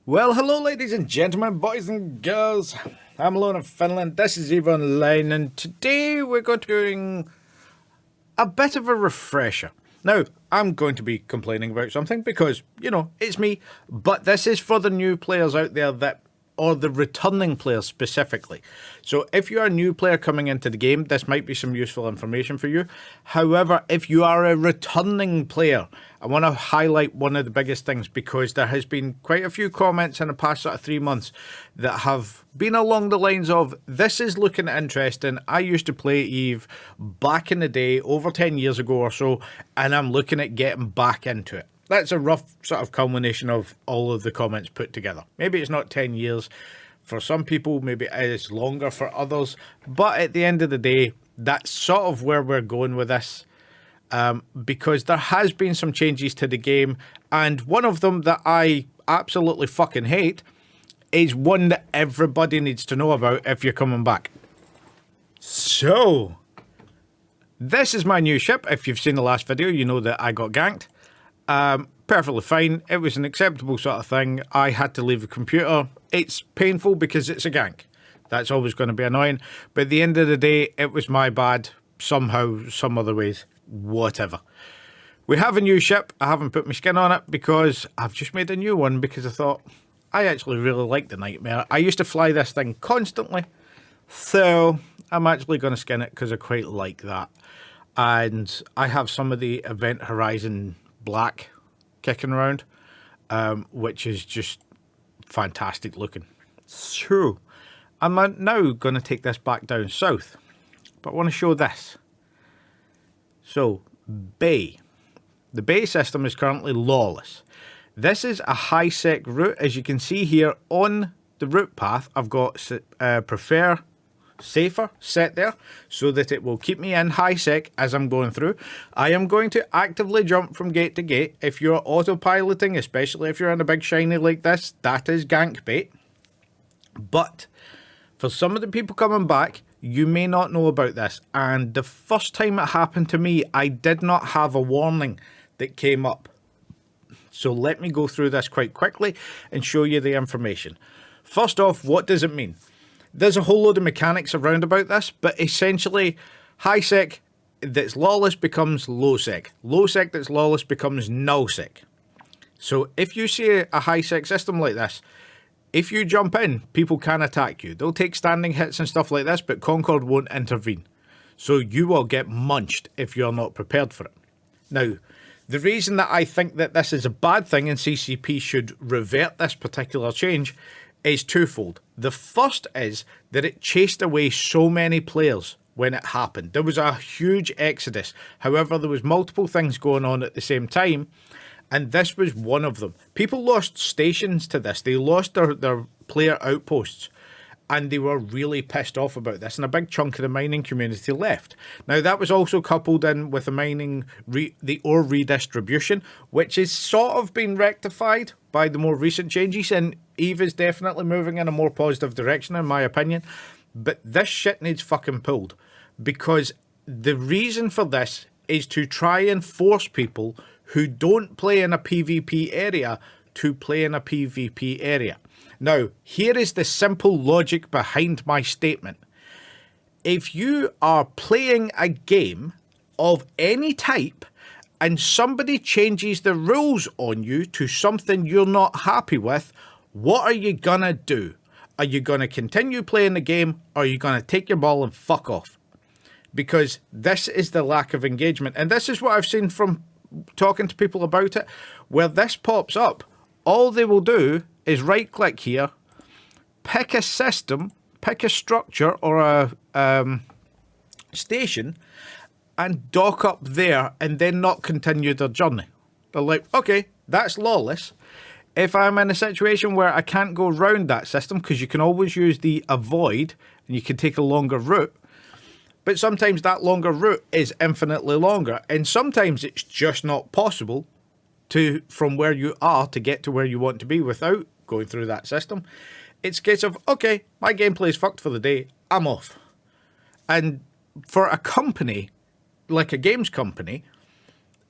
Well, hello, ladies and gentlemen, boys and girls. I'm Aloneinfinland. This is Eve Online, and today we're going to be doing a bit of a refresher. Now, I'm going to be complaining about something because, it's me, but this is for the new players out there or the returning players specifically. So if you're a new player coming into the game, this might be some useful information for you. However, if you are a returning player, I want to highlight one of the biggest things because there has been quite a few comments in the past sort of 3 months that have been along the lines of, this is looking interesting. I used to play Eve back in the day, over 10 years ago or so, and I'm looking at getting back into it. That's a rough sort of culmination of all of the comments put together. Maybe it's not 10 years for some people, maybe it is longer for others, but at the end of the day, that's sort of where we're going with this. Because there has been some changes to the game, and one of them that I absolutely fucking hate is one that everybody needs to know about if you're coming back. So, this is my new ship. If you've seen the last video, you know that I got ganked. Perfectly fine. It was an acceptable sort of thing. I had to leave the computer. It's painful because it's a gank. That's always going to be annoying. But at the end of the day, it was my bad. Somehow, some other ways. Whatever. We have a new ship. I haven't put my skin on it because I've just made a new one because I thought I actually really like the Nightmare. I used to fly this thing constantly. So I'm actually going to skin it because I quite like that. And I have some of the Event Horizon Black kicking around, which is just fantastic looking. So I'm now going to take this back down south, but I want to show this. So, Bay. The Bay system is currently lawless. This is a high-sec route. As you can see here on the route path, I've got prefer safer set there so that it will keep me in high sec as I'm going through. I am going to actively jump from gate to gate. If you're autopiloting, especially if you're in a big shiny like this, that is gank bait. But for some of the people coming back, you may not know about this. And the first time it happened to me, I did not have a warning that came up. So let me go through this quite quickly and show you the information. First off, what does it mean? There's a whole load of mechanics around about this, but essentially, high sec that's lawless becomes low sec. Low sec that's lawless becomes null sec. So if you see a high sec system like this, if you jump in, people can attack you. They'll take standing hits and stuff like this, but Concord won't intervene. So you will get munched if you're not prepared for it. Now, the reason that I think that this is a bad thing and CCP should revert this particular change is twofold. The first is that it chased away so many players when it happened. There was a huge exodus. However, there was multiple things going on at the same time, and this was one of them. People lost stations to this. They lost their player outposts, and they were really pissed off about this, and a big chunk of the mining community left. Now, that was also coupled in with the ore redistribution, which is sort of been rectified by the more recent changes, and Eve is definitely moving in a more positive direction, in my opinion. But this shit needs fucking pulled, because the reason for this is to try and force people who don't play in a PvP area to play in a PvP area. Now, here is the simple logic behind my statement. If you are playing a game of any type and somebody changes the rules on you to something you're not happy with, what are you gonna do? Are you gonna continue playing the game, or are you gonna take your ball and fuck off? Because this is the lack of engagement. And this is what I've seen from talking to people about it. Where this pops up, all they will do is right click here, pick a system, pick a structure or a station, and dock up there, and then not continue their journey. They're like, okay, that's lawless. If I'm in a situation where I can't go round that system, because you can always use the avoid and you can take a longer route, but sometimes that longer route is infinitely longer, and sometimes it's just not possible from where you are to get to where you want to be without going through that system. It's a case of, okay, my gameplay is fucked for the day, I'm off. And for a company, like a games company,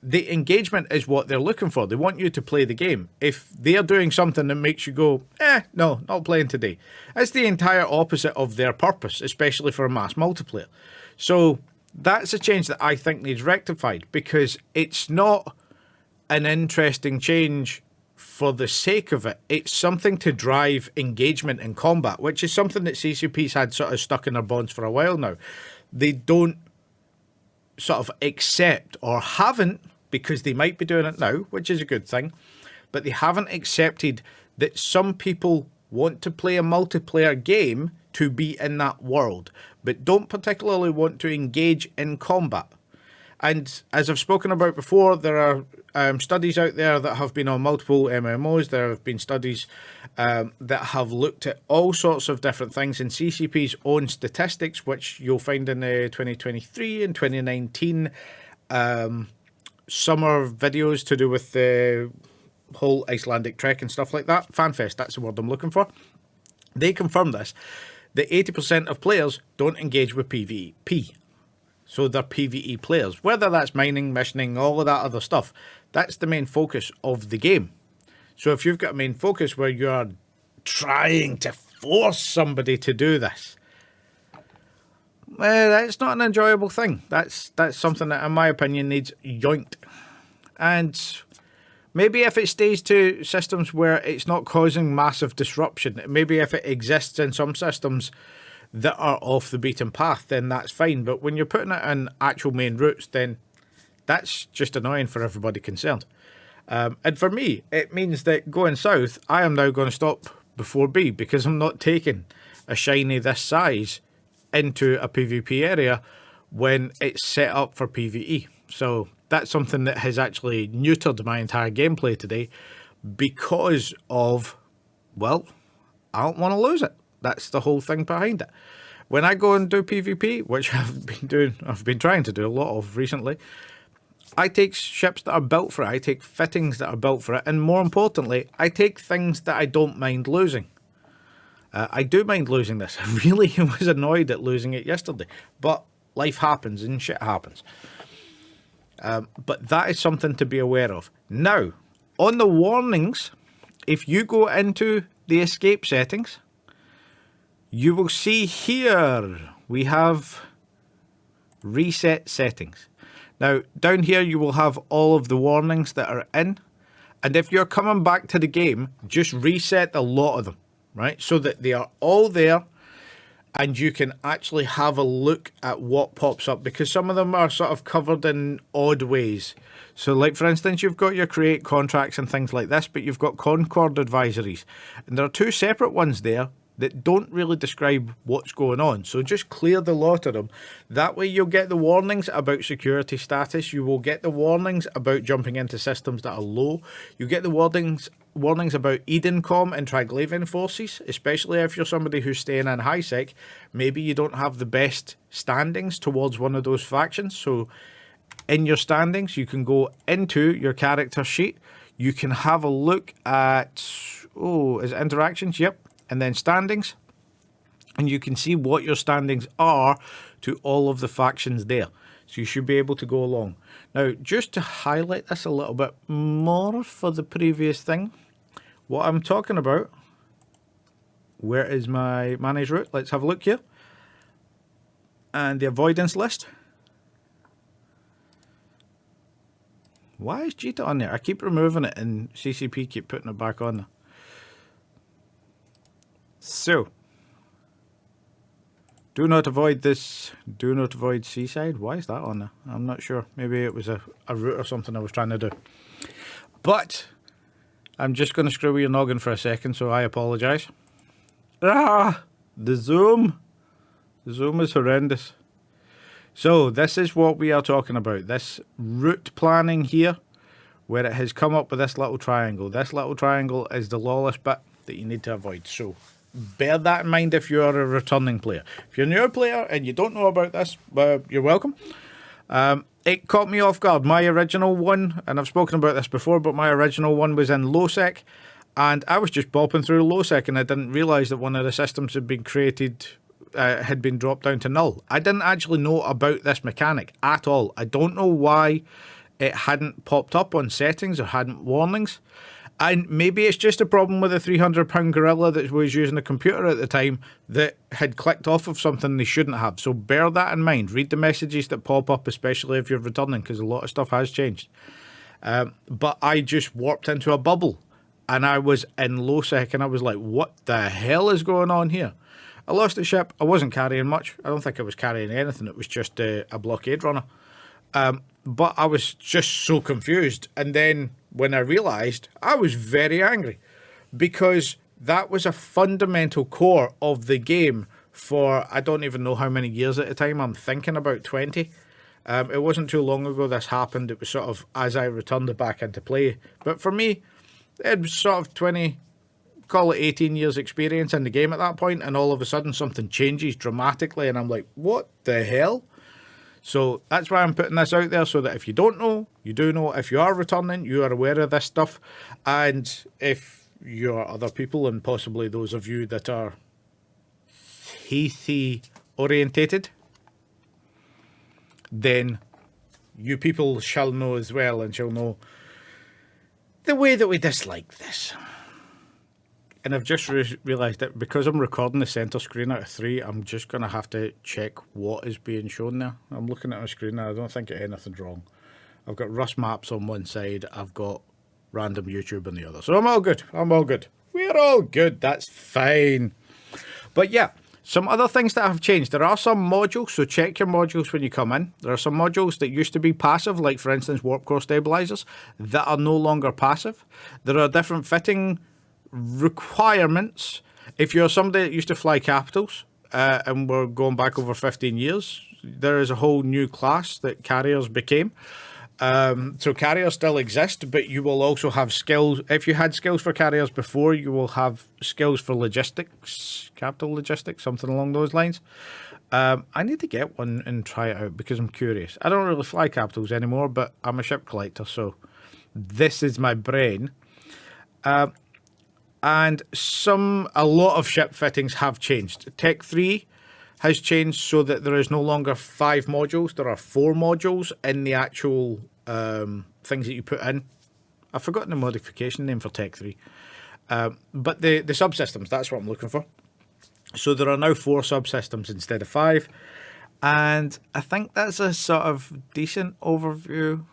the engagement is what they're looking for. They want you to play the game. If they're doing something that makes you go, no, not playing today, it's the entire opposite of their purpose, especially for a mass multiplayer. So that's a change that I think needs rectified, because it's not an interesting change for the sake of it. It's something to drive engagement in combat, which is something that CCP's had sort of stuck in their bonds for a while now. They don't sort of accept, or haven't, because they might be doing it now, which is a good thing, but they haven't accepted that some people want to play a multiplayer game to be in that world, but don't particularly want to engage in combat. And as I've spoken about before, there are studies out there that have been on multiple MMOs. There have been studies that have looked at all sorts of different things in CCP's own statistics, which you'll find in the 2023 and 2019 summer videos to do with the whole Icelandic trek and stuff like that. FanFest, that's the word I'm looking for. They confirm this, that 80% of players don't engage with PvP. So they're PvE players. Whether that's mining, missioning, all of that other stuff, that's the main focus of the game. So if you've got a main focus where you're trying to force somebody to do this, that's not an enjoyable thing. That's something that, in my opinion, needs yoinked. And maybe if it stays to systems where it's not causing massive disruption, maybe if it exists in some systems that are off the beaten path, then that's fine. But when you're putting it in actual main routes, then that's just annoying for everybody concerned. And for me, it means that going south, I am now going to stop before B, because I'm not taking a shiny this size into a PvP area when it's set up for PvE. So that's something that has actually neutered my entire gameplay today, because of, well, I don't want to lose it. That's the whole thing behind it. When I go and do PvP, which I've been trying to do a lot of recently, I take ships that are built for it, I take fittings that are built for it, and more importantly, I take things that I don't mind losing. I do mind losing this. I really was annoyed at losing it yesterday, but life happens and shit happens. But that is something to be aware of. Now, on the warnings, if you go into the escape settings, you will see here we have reset settings. Now, down here you will have all of the warnings that are in. And if you're coming back to the game, just reset a lot of them, right? So that they are all there and you can actually have a look at what pops up, because some of them are sort of covered in odd ways. So like, for instance, you've got your create contracts and things like this, but you've got Concord advisories. And there are two separate ones there that don't really describe what's going on. So just clear the lot of them. That way you'll get the warnings about security status. You will get the warnings about jumping into systems that are low. You get the warnings about Edencom and Triglavian forces, especially if you're somebody who's staying in HighSec. Maybe you don't have the best standings towards one of those factions. So in your standings, you can go into your character sheet. You can have a look at, is it interactions? Yep. And then standings, and you can see what your standings are to all of the factions there. So you should be able to go along. Now, just to highlight this a little bit more for the previous thing, what I'm talking about, where is my manage route? Let's have a look here. And the avoidance list. Why is Cheetah on there? I keep removing it and CCP keep putting it back on there. So, do not avoid this, do not avoid seaside. Why is that on there? I'm not sure. Maybe it was a route or something I was trying to do. But, I'm just going to screw with your noggin for a second, so I apologise. The zoom. The zoom is horrendous. So, this is what we are talking about. This route planning here, where it has come up with this little triangle. This little triangle is the lawless bit that you need to avoid. So, bear that in mind if you're a returning player. If you're a new player and you don't know about this, you're welcome. It caught me off guard. My original one, and I've spoken about this before, but my original one was in LowSec, and I was just bopping through LowSec and I didn't realise that one of the systems had been created, had been dropped down to null. I didn't actually know about this mechanic at all. I don't know why it hadn't popped up on settings or hadn't warnings. And maybe it's just a problem with a £300 gorilla that was using a computer at the time that had clicked off of something they shouldn't have. So bear that in mind. Read the messages that pop up, especially if you're returning, because a lot of stuff has changed. But I just warped into a bubble, and I was in low sec, and I was like, what the hell is going on here? I lost the ship. I wasn't carrying much. I don't think I was carrying anything. It was just a blockade runner. But I was just so confused. And then when I realised, I was very angry, because that was a fundamental core of the game for I don't even know how many years at a time. I'm thinking about 20. It wasn't too long ago this happened. It was sort of as I returned it back into play. But for me, it was sort of 20, call it 18 years experience in the game at that point, and all of a sudden something changes dramatically, and I'm like, what the hell? So that's why I'm putting this out there, so that if you don't know, you do know. If you are returning, you are aware of this stuff. And if you're other people, and possibly those of you that are Heathy orientated, then you people shall know as well, and shall know the way that we dislike this. And I've just realised that because I'm recording the centre screen out of 3, I'm just going to have to check what is being shown there. I'm looking at my screen now. I don't think anything's wrong. I've got Rust maps on one side. I've got random YouTube on the other. So I'm all good. I'm all good. We're all good. That's fine. But yeah, some other things that have changed. There are some modules, so check your modules when you come in. There are some modules that used to be passive, like for instance warp core stabilizers, that are no longer passive. There are different fitting requirements. If you're somebody that used to fly capitals, and we're going back over 15 years, there is a whole new class that carriers became. So carriers still exist, but you will also have skills. If you had skills for carriers before, you will have skills for logistics, capital logistics, something along those lines. I need to get one and try it out because I'm curious. I don't really fly capitals anymore, but I'm a ship collector, so this is my brain. And a lot of ship fittings have changed. Tech 3 has changed so that there is no longer 5 modules. There are 4 modules in the actual things that you put in. I've forgotten the modification name for Tech 3. But the subsystems, that's what I'm looking for. So there are now 4 subsystems instead of 5. And I think that's a sort of decent overview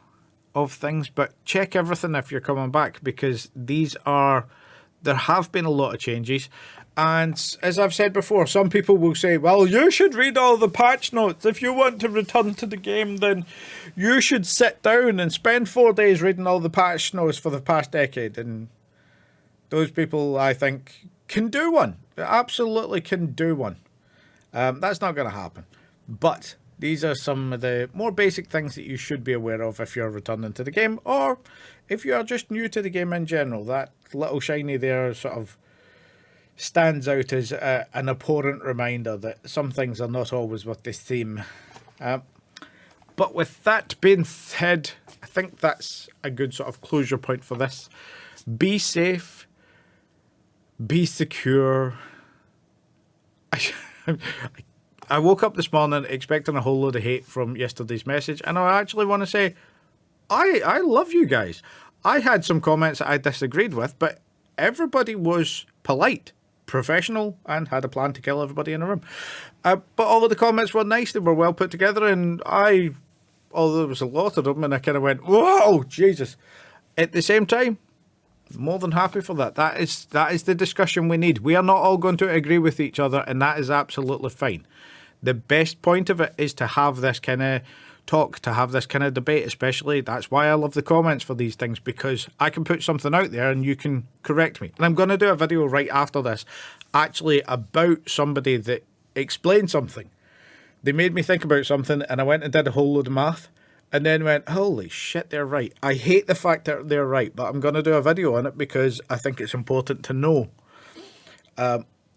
of things. But check everything if you're coming back, because there have been a lot of changes. And as I've said before, some people will say, well, you should read all the patch notes. If you want to return to the game, then you should sit down and spend 4 days reading all the patch notes for the past decade. And those people, I think, can do one. They absolutely can do one. That's not going to happen. But these are some of the more basic things that you should be aware of if you're returning to the game, or if you are just new to the game in general. That little shiny there sort of stands out as an abhorrent reminder that some things are not always what they seem. But with that being said, I think that's a good sort of closure point for this. Be safe. Be secure. I woke up this morning expecting a whole load of hate from yesterday's message, and I actually want to say I love you guys. I had some comments that I disagreed with, but everybody was polite, professional, and had a plan to kill everybody in the room. But all of the comments were nice. They were well put together, and although there was a lot of them, and I kind of went, whoa, Jesus. At the same time, more than happy for that. That is the discussion we need. We are not all going to agree with each other, and that is absolutely fine. The best point of it is to have this kind of talk, to have this kind of debate, especially. That's why I love the comments for these things, because I can put something out there and you can correct me. And I'm going to do a video right after this, actually, about somebody that explained something. They made me think about something, and I went and did a whole load of math, and then went, holy shit, they're right. I hate the fact that they're right, but I'm going to do a video on it because I think it's important to know.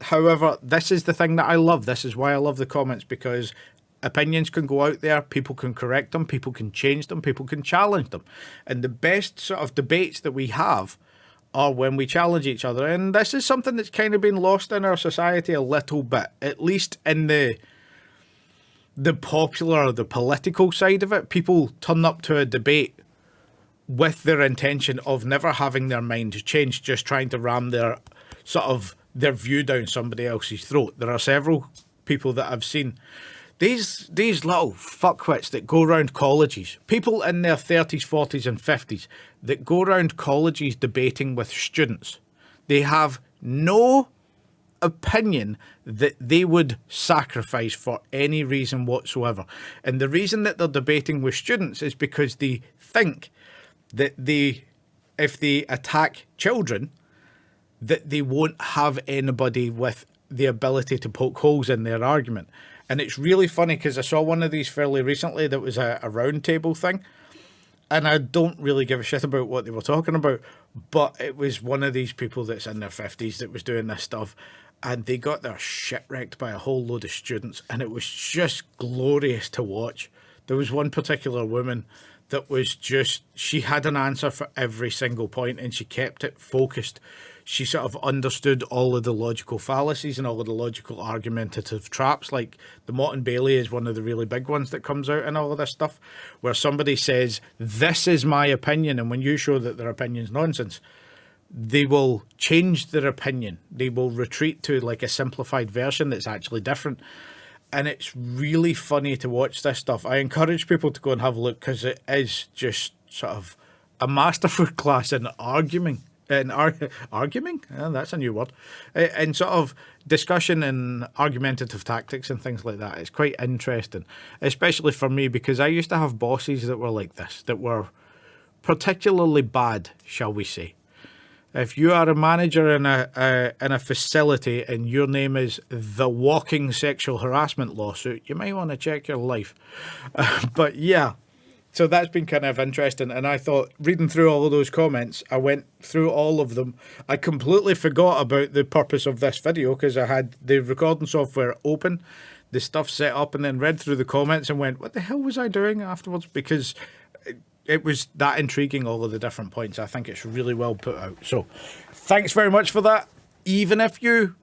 However, this is the thing that I love. This is why I love the comments, because opinions can go out there, people can correct them, people can change them, people can challenge them. And the best sort of debates that we have are when we challenge each other. And this is something that's kind of been lost in our society a little bit, at least in the popular, the political side of it. People turn up to a debate with their intention of never having their mind changed, just trying to ram their view down somebody else's throat. There are several people that I've seen. These little fuckwits that go around colleges, people in their 30s, 40s and 50s that go around colleges debating with students. They have no opinion that they would sacrifice for any reason whatsoever. And the reason that they're debating with students is because they think that if they attack children, that they won't have anybody with the ability to poke holes in their argument. And it's really funny because I saw one of these fairly recently that was a round table thing. And I don't really give a shit about what they were talking about, but it was one of these people that's in their 50s that was doing this stuff, and they got their shit wrecked by a whole load of students, and it was just glorious to watch. There was one particular woman that was just, she had an answer for every single point, and she kept it focused. She sort of understood all of the logical fallacies and all of the logical argumentative traps. Like the Mott and Bailey is one of the really big ones that comes out in all of this stuff, where somebody says, this is my opinion, and when you show that their opinion's nonsense, they will change their opinion. They will retreat to like a simplified version that's actually different. And it's really funny to watch this stuff. I encourage people to go and have a look because it is just sort of a masterful class in arguing. Arguing? Yeah, that's a new word. And sort of discussion and argumentative tactics and things like that. It's quite interesting, especially for me, because I used to have bosses that were like this, that were particularly bad, shall we say. If you are a manager in a facility and your name is the walking sexual harassment lawsuit, you might want to check your life. But yeah. So that's been kind of interesting, and I thought, reading through all of those comments, I went through all of them. I completely forgot about the purpose of this video because I had the recording software open, the stuff set up, and then read through the comments and went, what the hell was I doing afterwards? Because it was that intriguing, all of the different points. I think it's really well put out. So thanks very much for that. Even if you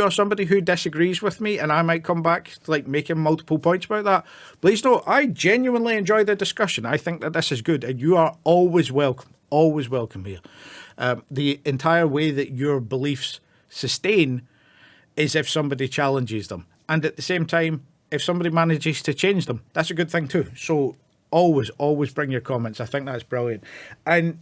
are somebody who disagrees with me and I might come back like making multiple points about that, please know I genuinely enjoy the discussion. I think that this is good, and you are always welcome here. The entire way that your beliefs sustain is if somebody challenges them, and at the same time, if somebody manages to change them, that's a good thing too. So always bring your comments. I think that's brilliant. And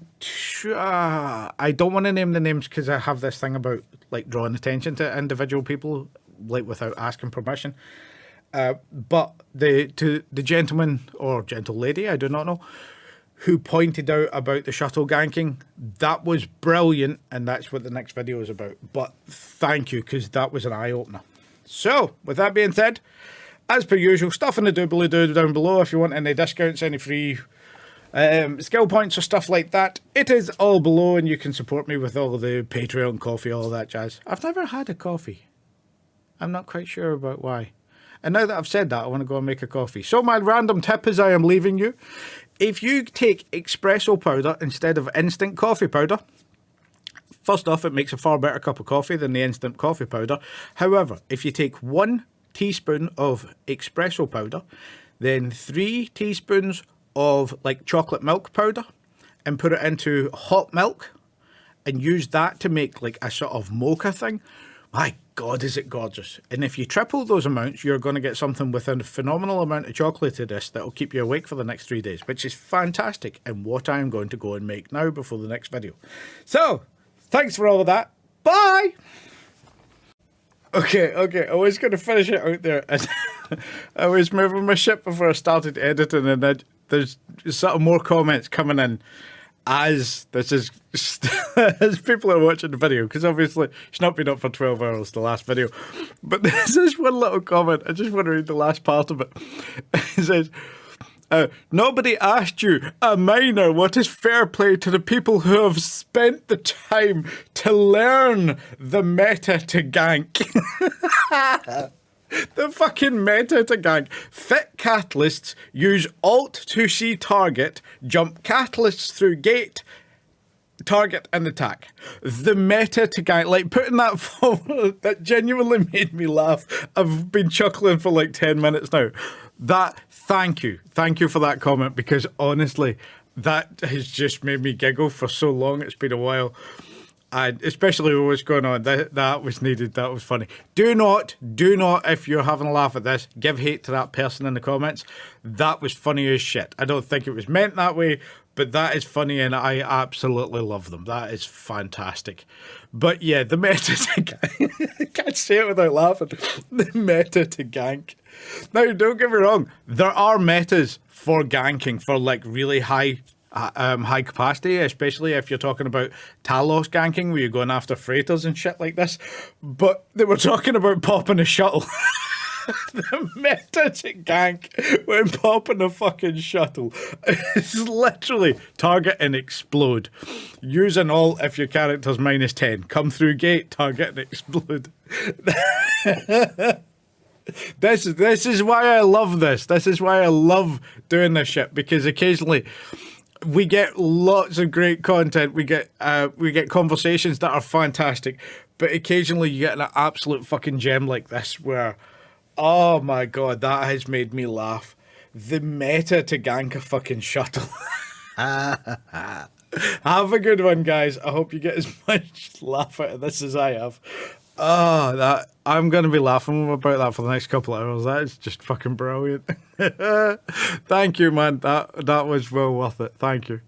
I don't want to name the names because I have this thing about like drawing attention to individual people like without asking permission. But the gentleman or gentle lady, I do not know, who pointed out about the shuttle ganking, that was brilliant, and that's what the next video is about. But thank you, because that was an eye-opener. So with that being said, as per usual, stuff in the doobly-doo down below if you want any discounts, any free skill points or stuff like that. It is all below, and you can support me with all of the Patreon, coffee, all that jazz. I've never had a coffee. I'm not quite sure about why. And now that I've said that, I want to go and make a coffee. So my random tip as I am leaving you, if you take espresso powder instead of instant coffee powder, first off, it makes a far better cup of coffee than the instant coffee powder. However, if you take 1 teaspoon of espresso powder, then 3 teaspoons of like chocolate milk powder, and put it into hot milk and use that to make like a sort of mocha thing, my God, is it gorgeous. And if you triple those amounts, you're going to get something with a phenomenal amount of chocolatiness that will keep you awake for the next 3 days, which is fantastic, and what I'm going to go and make now before the next video. So thanks for all of that. Bye. Okay, I was going to finish it out there. I was moving my shit before I started editing, and there's sort of more comments coming in as this is as people are watching the video, because obviously it's not been up for 12 hours, the last video. But there's this one little comment. I just want to read the last part of it. It says, nobody asked you, a minor, what is fair play to the people who have spent the time to learn the meta to gank. The fucking meta to gank. Fit catalysts use Alt to see target, jump catalysts through gate, target and attack. The meta to gank, like putting that forward, that genuinely made me laugh. I've been chuckling for like 10 minutes now. Thank you for that comment, because honestly, That has just made me giggle for so long. It's been a while. And especially with what's going on, that was needed. That was funny. Do not, if you're having a laugh at this, give hate to that person in the comments. That was funny as shit. I don't think it was meant that way, but that is funny, and I absolutely love them. That is fantastic. But yeah, the meta to gank. I can't say it without laughing. The meta to gank. Now, don't get me wrong. There are metas for ganking for like really high capacity, especially if you're talking about Talos ganking, where you're going after freighters and shit like this. But they were talking about popping a shuttle. The meta to gank when popping a fucking shuttle is literally target and explode. Use an ult if your character's -10. Come through gate, target and explode. This is why I love this. This is why I love doing this shit, because occasionally we get lots of great content. We get conversations that are fantastic, but occasionally you get an absolute fucking gem like this where, oh my god, that has made me laugh. The meta to gank a fucking shuttle. Have a good one, guys. I hope you get as much laugh out of this as I have. Oh, that I'm gonna be laughing about that for the next couple of hours. That is just fucking brilliant. Thank you, man. That was well worth it. Thank you.